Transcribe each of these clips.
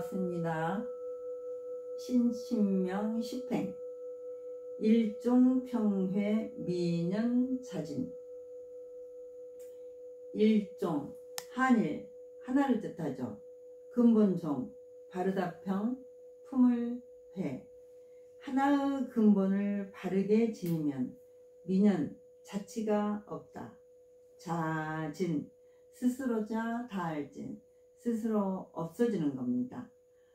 반갑습니다. 신신명 10행 일종평회 미년사진. 일종 한일 하나를 뜻하죠. 근본종 바르다평 품을회. 하나의 근본을 바르게 지니면 미년 자치가 없다. 자진 스스로자 다할진 스스로 없어지는 겁니다.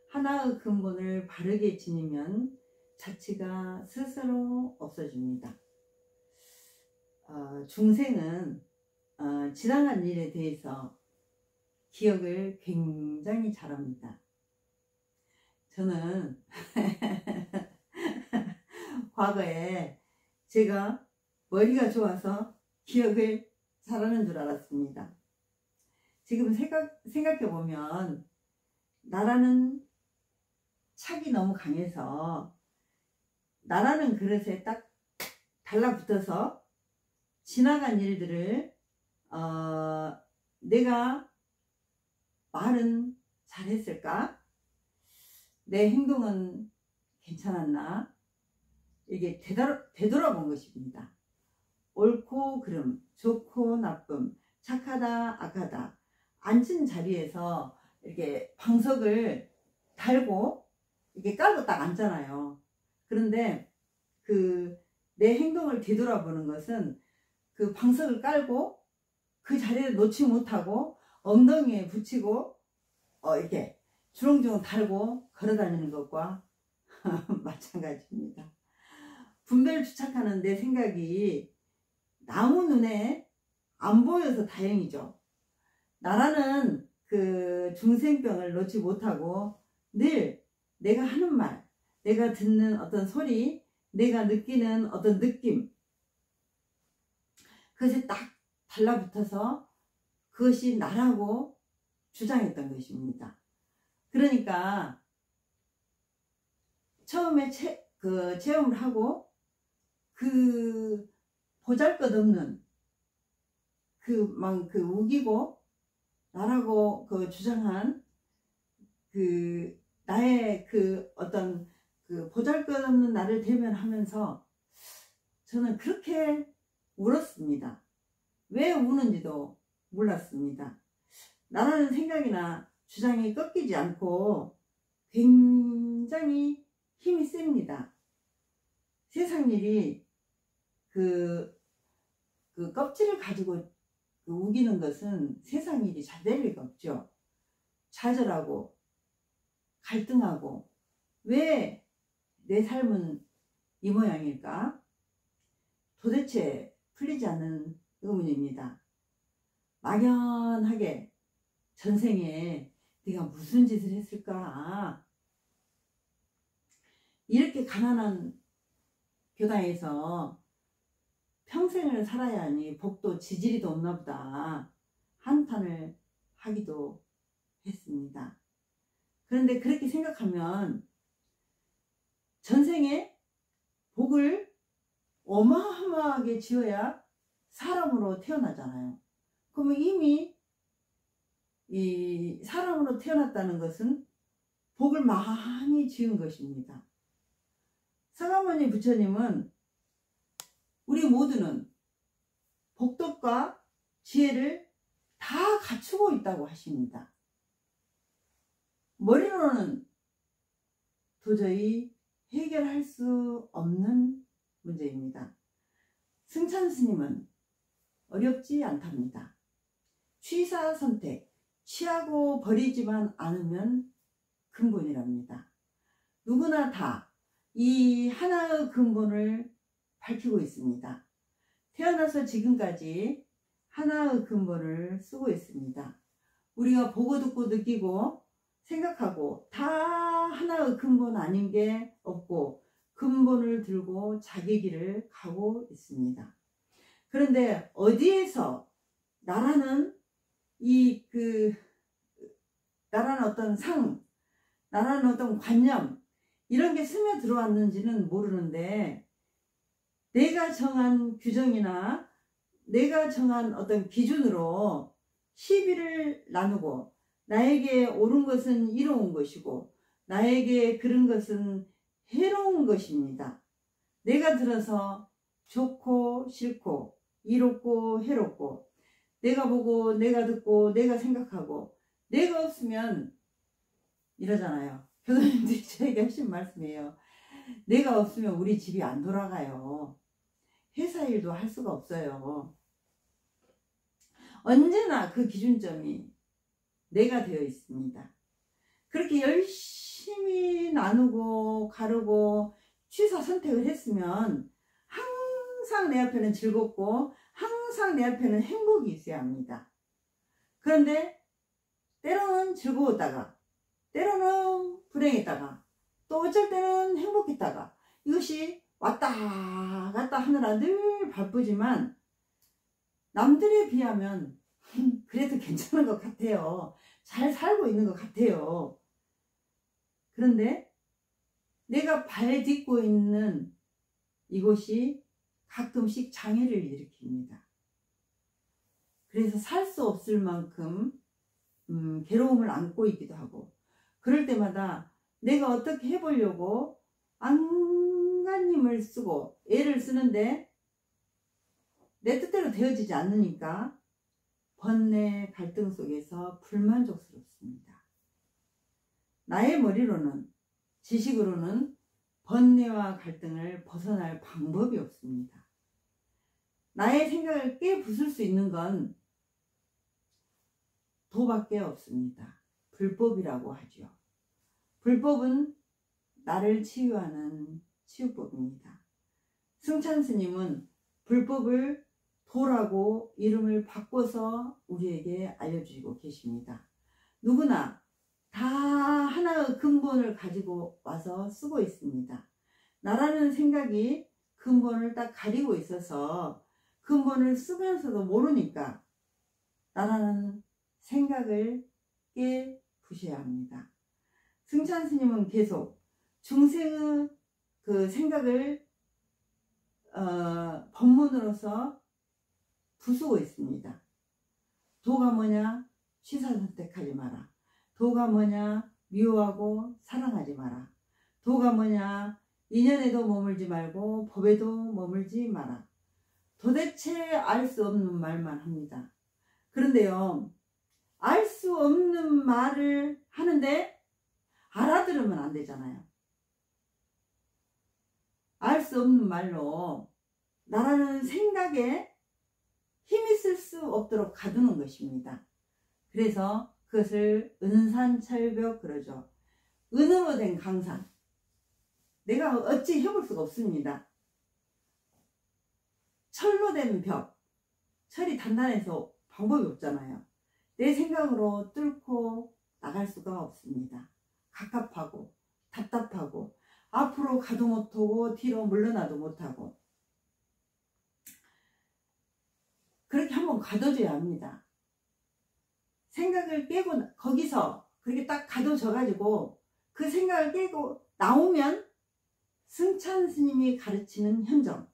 하나의 근본을 바르게 지니면 자치가 스스로 없어집니다. 중생은 지나간 일에 대해서 기억을 굉장히 잘합니다. 저는 과거에 제가 머리가 좋아서 기억을 잘하는 줄 알았습니다. 지금 생각해보면 나라는 착이 너무 강해서 나라는 그릇에 딱 달라붙어서 지나간 일들을 내가 말은 잘했을까? 내 행동은 괜찮았나? 이게 되돌아본 것입니다. 옳고 그름, 좋고 나쁨, 착하다 악하다. 앉은 자리에서 이렇게 방석을 달고 이렇게 깔고 딱 앉잖아요. 그런데 내 행동을 되돌아보는 것은 그 방석을 깔고 그 자리를 놓지 못하고 엉덩이에 붙이고 이렇게 주렁주렁 달고 걸어다니는 것과 마찬가지입니다. 분별을 주착하는 내 생각이 남의 눈에 안 보여서 다행이죠. 나라는 그 중생병을 놓지 못하고 늘 내가 하는 말, 내가 듣는 어떤 소리, 내가 느끼는 어떤 느낌, 그것에 딱 달라붙어서 그것이 나라고 주장했던 것입니다. 그러니까 처음에 체험을 하고 그 보잘것없는 우기고 나라고 주장한 나의 어떤 보잘것없는 나를 대면하면서 저는 그렇게 울었습니다. 왜 우는지도 몰랐습니다. 나라는 생각이나 주장이 꺾이지 않고 굉장히 힘이 셉니다. 세상 일이 껍질을 가지고 우기는 것은 세상 일이 잘 될 리가 없죠. 좌절하고 갈등하고 왜 내 삶은 이 모양일까? 도대체 풀리지 않는 의문입니다. 막연하게 전생에 내가 무슨 짓을 했을까? 이렇게 가난한 교당에서 평생을 살아야 하니 복도 지지리도 없나 보다 한탄을 하기도 했습니다. 그런데 그렇게 생각하면 전생에 복을 어마어마하게 지어야 사람으로 태어나잖아요. 그러면 이미 이 사람으로 태어났다는 것은 복을 많이 지은 것입니다. 서가모니 부처님은 우리 모두는 복덕과 지혜를 다 갖추고 있다고 하십니다. 머리로는 도저히 해결할 수 없는 문제입니다. 승찬 스님은 어렵지 않답니다. 취사 선택, 취하고 버리지만 않으면 근본이랍니다. 누구나 다 이 하나의 근본을 밝히고 있습니다. 태어나서 지금까지 하나의 근본을 쓰고 있습니다. 우리가 보고 듣고 느끼고 생각하고 다 하나의 근본 아닌 게 없고 근본을 들고 자기 길을 가고 있습니다. 그런데 어디에서 나라는 나라는 어떤 나라는 어떤 관념 이런 게 스며 들어왔는지는 모르는데 내가 정한 규정이나 내가 정한 어떤 기준으로 시비를 나누고 나에게 옳은 것은 이로운 것이고 나에게 그른 것은 해로운 것입니다. 내가 들어서 좋고 싫고 이롭고 해롭고 내가 보고 내가 듣고 내가 생각하고 내가 없으면 이러잖아요. 교수님들이 저에게 하신 말씀이에요. 내가 없으면 우리 집이 안 돌아가요. 회사 일도 할 수가 없어요. 언제나 그 기준점이 내가 되어 있습니다. 그렇게 열심히 나누고 가르고 취사 선택을 했으면 항상 내 앞에는 즐겁고 항상 내 앞에는 행복이 있어야 합니다. 그런데 때로는 즐거웠다가 때로는 불행했다가 또 어쩔 때는 행복했다가 이것이 왔다 갔다 하느라 늘 바쁘지만 남들에 비하면 그래도 괜찮은 것 같아요. 잘 살고 있는 것 같아요. 그런데 내가 발 딛고 있는 이곳이 가끔씩 장애를 일으킵니다. 그래서 살 수 없을 만큼 괴로움을 안고 있기도 하고 그럴 때마다 내가 어떻게 해보려고 안간힘을 쓰고 애를 쓰는데 내 뜻대로 되어지지 않으니까 번뇌 갈등 속에서 불만족스럽습니다. 나의 머리로는 지식으로는 번뇌와 갈등을 벗어날 방법이 없습니다. 나의 생각을 깨부술 수 있는 건 도밖에 없습니다. 불법이라고 하죠. 불법은 나를 치유하는 치유법입니다. 승찬 스님은 불법을 도라고 이름을 바꿔서 우리에게 알려주시고 계십니다. 누구나 다 하나의 근본을 가지고 와서 쓰고 있습니다. 나라는 생각이 근본을 딱 가리고 있어서 근본을 쓰면서도 모르니까 나라는 생각을 깨부셔야 합니다. 승찬 스님은 계속 중생의 그 생각을 법문으로서 부수고 있습니다. 도가 뭐냐? 취사 선택하지 마라. 도가 뭐냐? 미워하고 사랑하지 마라. 도가 뭐냐? 인연에도 머물지 말고 법에도 머물지 마라. 도대체 알 수 없는 말만 합니다. 그런데요, 알 수 없는 말을 하는데 알아들으면 안 되잖아요. 알 수 없는 말로 나라는 생각에 힘이 쓸 수 없도록 가두는 것입니다. 그래서 그것을 은산철벽 그러죠. 은으로 된 강산. 내가 어찌 해볼 수가 없습니다. 철로 된 벽. 철이 단단해서 방법이 없잖아요. 내 생각으로 뚫고 나갈 수가 없습니다. 갑갑하고 답답하고 앞으로 가도 못하고 뒤로 물러나도 못하고 그렇게 한번 가둬줘야 합니다. 생각을 깨고 거기서 그렇게 딱 가둬져 가지고 그 생각을 깨고 나오면 승찬 스님이 가르치는 현정,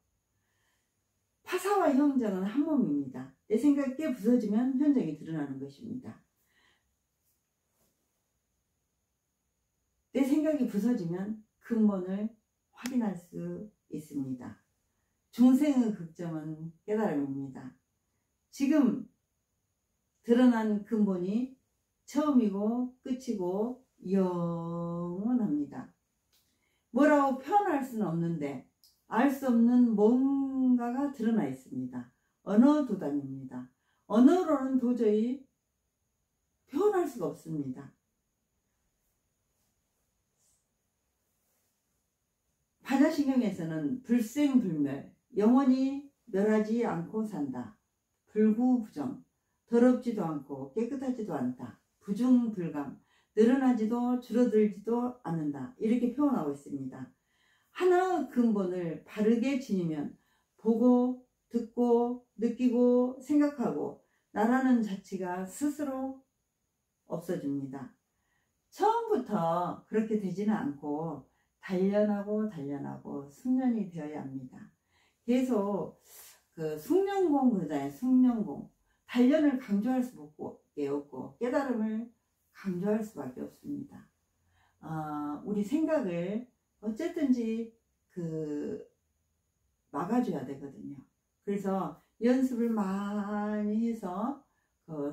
파사와 현정은 한 몸입니다. 내 생각이 깨 부서지면 현정이 드러나는 것입니다. 내 생각이 부서지면 근본을 확인할 수 있습니다. 중생의 극점은 깨달음입니다. 지금 드러난 근본이 처음이고 끝이고 영원합니다. 뭐라고 표현할 수는 없는데 알 수 없는 뭔가가 드러나 있습니다. 언어 도단입니다. 언어로는 도저히 표현할 수가 없습니다. 반야신경에서는 불생불멸, 영원히 멸하지 않고 산다. 불구부정, 더럽지도 않고 깨끗하지도 않다. 부중불감, 늘어나지도 줄어들지도 않는다. 이렇게 표현하고 있습니다. 하나의 근본을 바르게 지니면 보고 듣고 느끼고 생각하고 나라는 자체가 스스로 없어집니다. 처음부터 그렇게 되지는 않고 단련하고 숙련이 되어야 합니다. 계속 그 숙련공 그러잖아요. 숙련공. 단련을 강조할 수밖에 없고 깨달음을 강조할 수밖에 없습니다. 우리 생각을 어쨌든지 막아줘야 되거든요. 그래서 연습을 많이 해서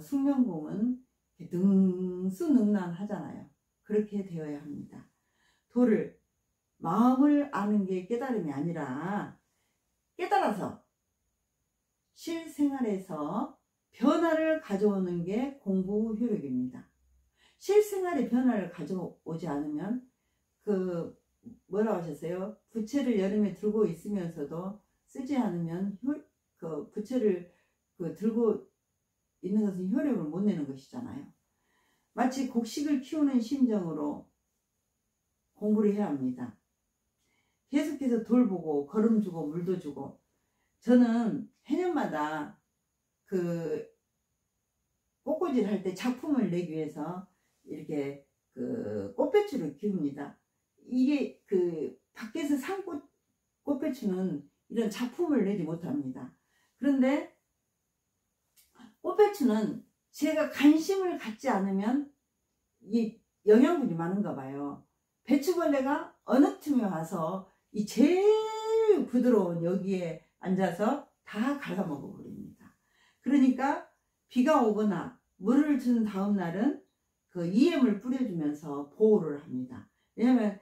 숙련공은 능수능란하잖아요. 그렇게 되어야 합니다. 도를 마음을 아는 게 깨달음이 아니라 깨달아서 실생활에서 변화를 가져오는 게 공부 효력입니다. 실생활에 변화를 가져오지 않으면 뭐라고 하셨어요? 부채를 여름에 들고 있으면서도 쓰지 않으면 부채를 들고 있는 것은 효력을 못 내는 것이잖아요. 마치 곡식을 키우는 심정으로 공부를 해야 합니다. 계속해서 돌보고 거름 주고 물도 주고. 저는 해년마다 꽃꽂이를 할 때 작품을 내기 위해서 이렇게 꽃배추를 키웁니다. 이게 밖에서 산 꽃배추는 이런 작품을 내지 못합니다. 그런데 꽃배추는 제가 관심을 갖지 않으면 이 영양분이 많은가 봐요. 배추벌레가 어느 틈에 와서 이 제일 부드러운 여기에 앉아서 다 갉아먹어 버립니다. 그러니까 비가 오거나 물을 준 다음 날은 EM을 뿌려주면서 보호를 합니다. 왜냐면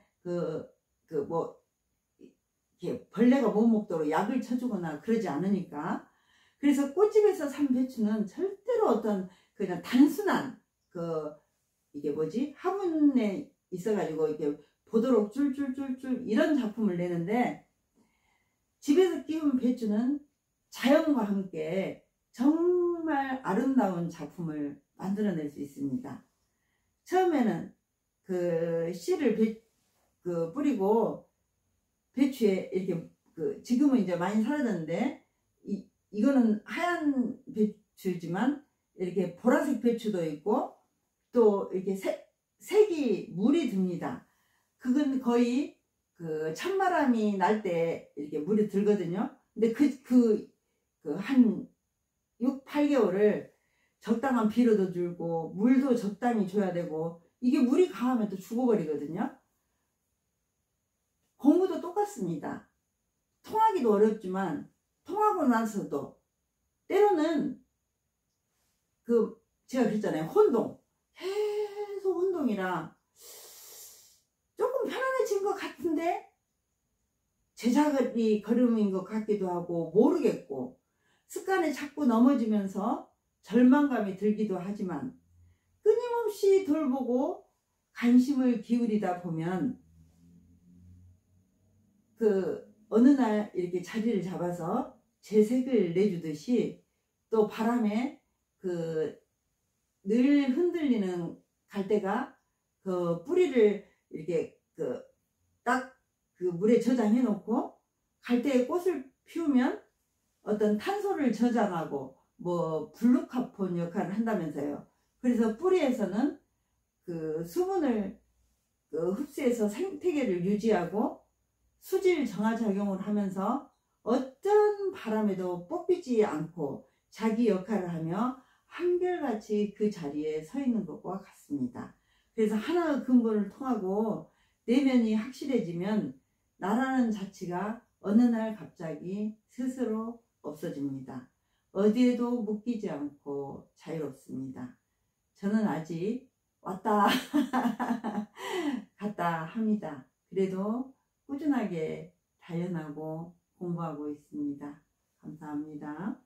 이렇게 벌레가 못 먹도록 약을 쳐주거나 그러지 않으니까. 그래서 꽃집에서 산 배추는 절대로 어떤 그냥 단순한 이게 화분에 있어가지고 이렇게 보도록 줄줄줄줄 이런 작품을 내는데, 집에서 키운 배추는 자연과 함께 정말 아름다운 작품을 만들어낼 수 있습니다. 처음에는 씨를 뿌리고 배추에 이렇게 지금은 이제 많이 사라졌는데 이거는 하얀 배추지만 이렇게 보라색 배추도 있고 또 이렇게 색이 물이 듭니다. 그건 거의 찬바람이 날 때 이렇게 물이 들거든요. 근데 한 6, 8개월을 적당한 비료도 주고 물도 적당히 줘야 되고, 이게 물이 강하면 또 죽어버리거든요. 공부도 똑같습니다. 통하기도 어렵지만 통하고 나서도 때로는 제가 그랬잖아요. 혼동. 계속 혼동이라 조금 편안해진 것 같은데 제자리 걸음인 것 같기도 하고 모르겠고, 습관에 자꾸 넘어지면서 절망감이 들기도 하지만 끊임없이 돌보고 관심을 기울이다 보면 어느 날 이렇게 자리를 잡아서 재색을 내주듯이 또 바람에 늘 흔들리는 갈대가 뿌리를 이렇게 딱 물에 저장해 놓고 갈대에 꽃을 피우면 어떤 탄소를 저장하고 블루카본 역할을 한다면서요. 그래서 뿌리에서는 수분을 흡수해서 생태계를 유지하고 수질 정화작용을 하면서 어떤 바람에도 뽑히지 않고 자기 역할을 하며 한결같이 그 자리에 서 있는 것과 같습니다. 그래서 하나의 근본을 통하고 내면이 확실해지면 나라는 자체가 어느 날 갑자기 스스로 없어집니다. 어디에도 묶이지 않고 자유롭습니다. 저는 아직 왔다 갔다 합니다. 그래도 꾸준하게 단련하고 공부하고 있습니다. 감사합니다.